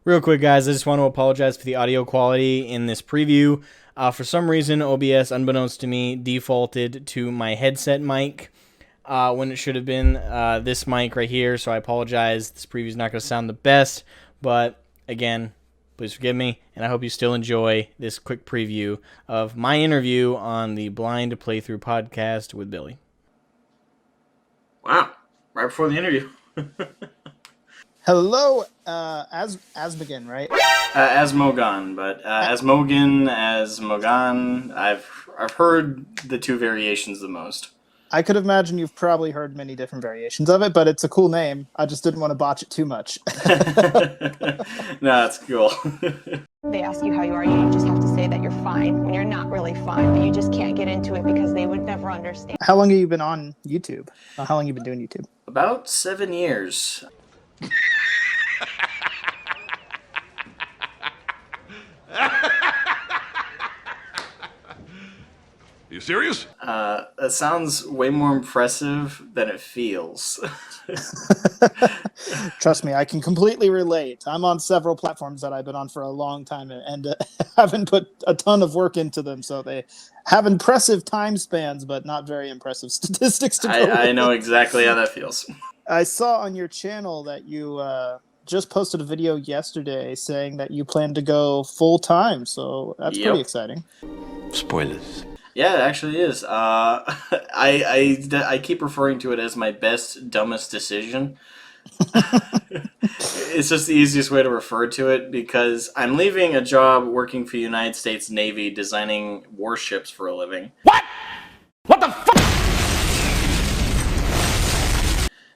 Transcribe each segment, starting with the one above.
Real quick, guys, I just want to apologize for the audio quality in this preview. For some reason, OBS, unbeknownst to me, defaulted to my headset mic when it should have been this mic right here, so I apologize. This preview is not going to sound the best, but again, please forgive me, and I hope you still enjoy this quick preview of my interview on the Blind Playthrough podcast with Billy. Wow, right before the interview. Hello, Asmogan, right? Asmogan, but Asmogan, I've heard the two variations the most. I could imagine you've probably heard many different variations of it, but it's a cool name. I just didn't want to botch it too much. No, it's cool. They ask you how you are, you just have to say that you're fine when you're not really fine, but you just can't get into it because they would never understand. How long have you been on YouTube? How long have you been doing YouTube? About 7 years. You serious? That sounds way more impressive than it feels. Trust me, I can completely relate. I'm on several platforms that I've been on for a long time and haven't put a ton of work into them, so they have impressive time spans, but not very impressive statistics to go I know exactly how that feels. I saw on your channel that you just posted a video yesterday saying that you plan to go full-time, so that's pretty exciting. Spoilers. Yeah, it actually is. I keep referring to it as my best, dumbest decision. It's just the easiest way to refer to it because I'm leaving a job working for the United States Navy designing warships for a living. What? What the fuck?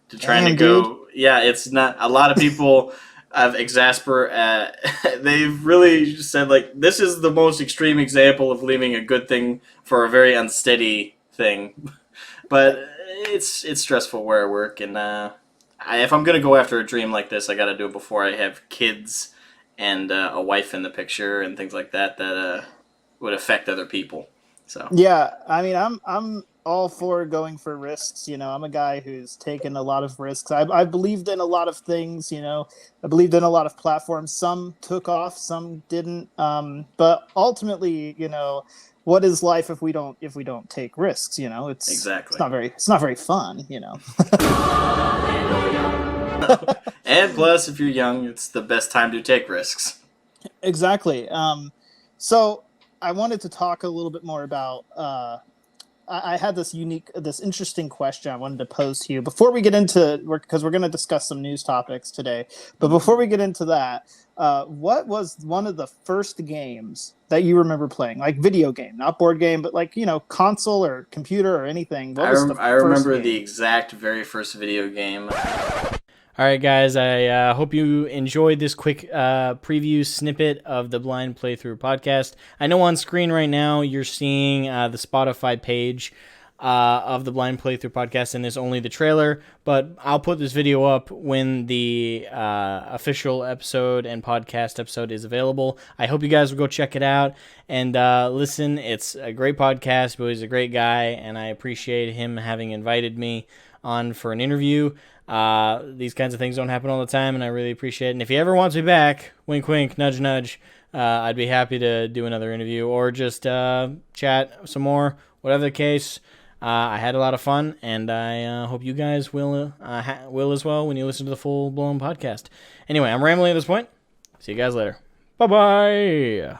To trying to go... Yeah, it's not... A lot of people... They've really said, like, this is the most extreme example of leaving a good thing for a very unsteady thing. But it's stressful where I work, and if I'm going to go after a dream like this, I got to do it before I have kids and a wife in the picture and things like that would affect other people. So yeah, I mean, I'm all for going for risks. You know, I'm a guy who's taken a lot of risks. I believed in a lot of things. You know, I believed in a lot of platforms. Some took off, some didn't. But ultimately, you know, what is life if we don't take risks? You know, it's not very fun. You know. And plus, if you're young, it's the best time to take risks. Exactly. So I wanted to talk a little bit more about. I had this interesting question I wanted to pose to you before we get into, because we're going to discuss some news topics today. But before we get into that, what was one of the first games that you remember playing? Like video game, not board game, but like, you know, console or computer or anything. I remember the exact very first video game. All right, guys, I hope you enjoyed this quick preview snippet of the Blind Playthrough podcast. I know on screen right now you're seeing the Spotify page of the Blind Playthrough podcast, and there's only the trailer, but I'll put this video up when the official episode and podcast episode is available. I hope you guys will go check it out and listen. It's a great podcast, but he's a great guy, and I appreciate him having invited me on for an interview. These kinds of things don't happen all the time, and I really appreciate it. And if he ever wants me back, wink, wink, nudge, nudge, I'd be happy to do another interview or just chat some more, whatever the case. I had a lot of fun, and I hope you guys will as well when you listen to the full-blown podcast. Anyway, I'm rambling at this point. See you guys later. Bye-bye.